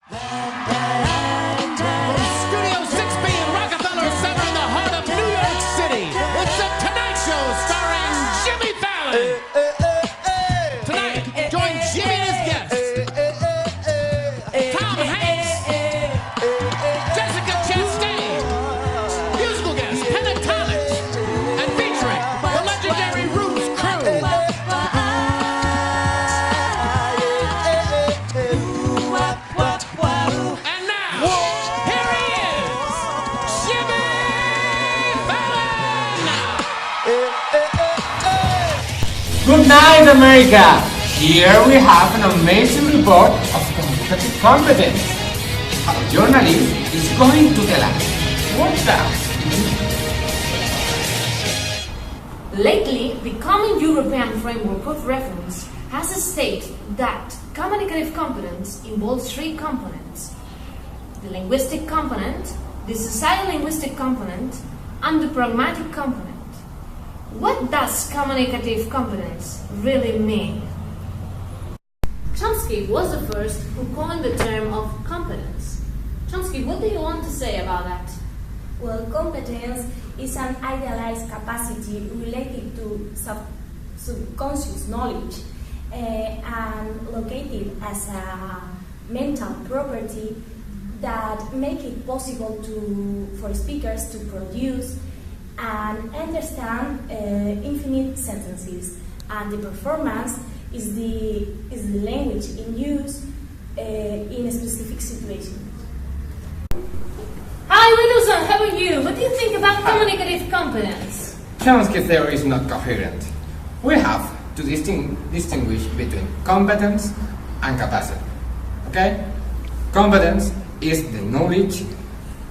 Studio 6B in Rockefeller Center in the heart of New York City. It's the Tonight Show starring Jimmy Fallon. Tonight, join Jimmy and his guests. Tom Hanks, Jessica Chastain, musical guest Pentatonics, and featuring the legendary Roots crew. And now, here he is, Jimmy Fallon. Good night, America! Here we have an amazing report of communicative competence. Our journalist is going to tell us what's that. Lately, the Common European Framework of Reference has stated that communicative competence involves three components: the linguistic component, the sociolinguistic component, and the pragmatic component. What does communicative competence really mean? Chomsky was the first who coined the term of competence. Chomsky, what do you want to say about that? Well, competence is an idealized capacity related to subconscious knowledge and located as a mental property that make it possible for speakers to produce and understand infinite sentences, and the performance is the language in use in a specific situation. Hi, Wilson, how are you? What do you think about communicative competence? Chomsky theory is not coherent. We have to distinguish between competence and capacity. Okay? Competence is the knowledge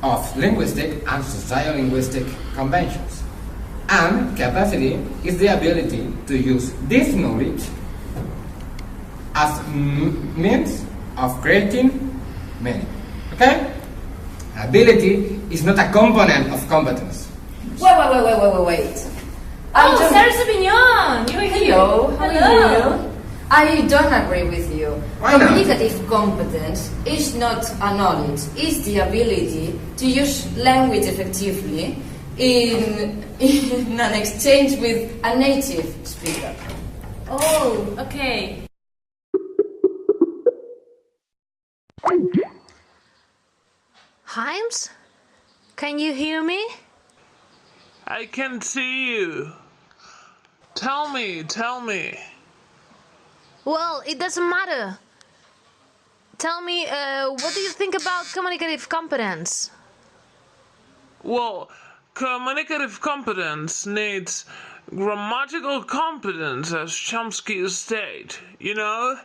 of linguistic and sociolinguistic conventions. And capacity is the ability to use this knowledge as means of creating meaning. Okay? Ability is not a component of competence. Wait. Sarah Sauvignon, you're here. Hello, how are you? I don't agree with you. Why not? Communicative competence is not a knowledge, it's the ability to use language effectively in an exchange with a native speaker. Oh, okay. Himes? Can you hear me? I can see you. Tell me. Well, it doesn't matter. Tell me, what do you think about communicative competence? Well, communicative competence needs grammatical competence, as Chomsky stated, you know?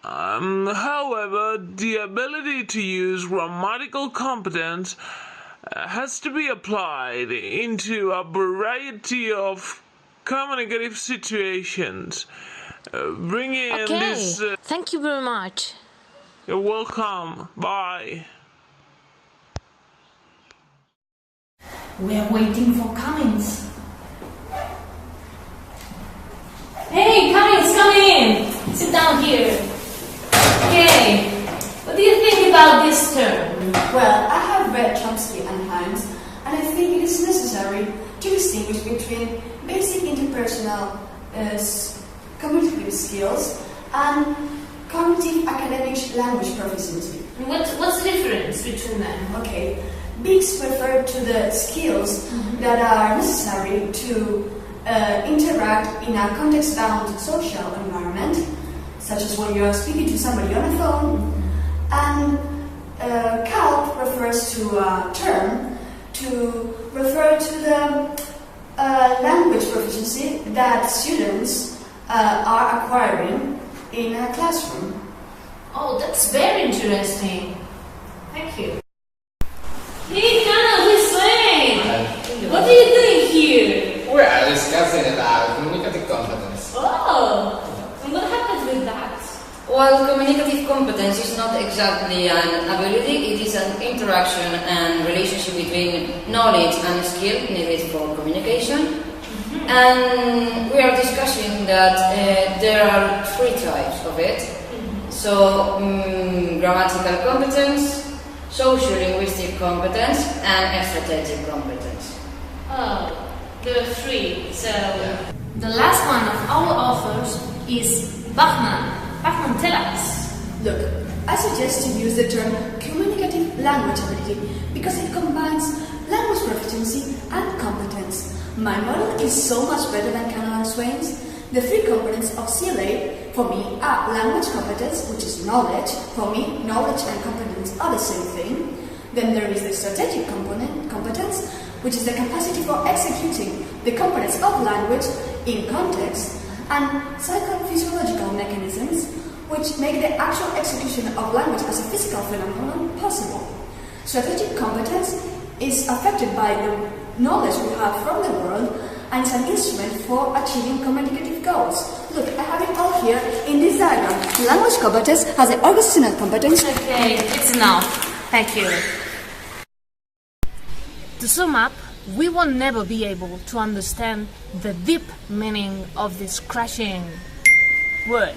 However, the ability to use grammatical competence has to be applied into a variety of communicative situations. Bringing this... Thank you very much. You're welcome. Bye. We are waiting for Cummings. Hey, Cummings, come in. Sit down here. Okay. What do you think about this term? Well, I have read Chomsky and Himes, and I think it is necessary to distinguish between basic interpersonal communicative skills and cognitive academic language proficiency. What's the difference between them? Okay. BICS refer to the skills that are necessary to interact in a context-bound social environment, such as when you are speaking to somebody on a phone, and CALP refers to a term to refer to the language proficiency that students are acquiring in a classroom. Oh, that's very interesting. Thank you. Hey, Kana, who's saying? What are you doing here? We are discussing about communicative competence. Oh, and what happens with that? Well, communicative competence is not exactly an ability, it is an interaction and relationship between knowledge and skill needed for communication. And we are discussing that there are three types of it. So, grammatical competence, socio-linguistic competence, and strategic competence. Oh, there are three, so... The last one of our authors is Bachmann. Bachmann, tell us. Look, I suggest you use the term communicative language ability because it combines language proficiency and competence. My model is so much better than Cannon and Swain's. The three components of CLA for me are language competence, which is knowledge. For me, knowledge and competence are the same thing. Then there is the strategic competence, which is the capacity for executing the components of language in context, and psychophysiological mechanisms, which make the actual execution of language as a physical phenomenon possible. Strategic competence is affected by the knowledge we have from the world and is an instrument for achieving communicative goals. Look, I have it all here in this diagram. Language competence has the organizational competence. Okay, it's enough. Thank you. To sum up, we will never be able to understand the deep meaning of this crashing word.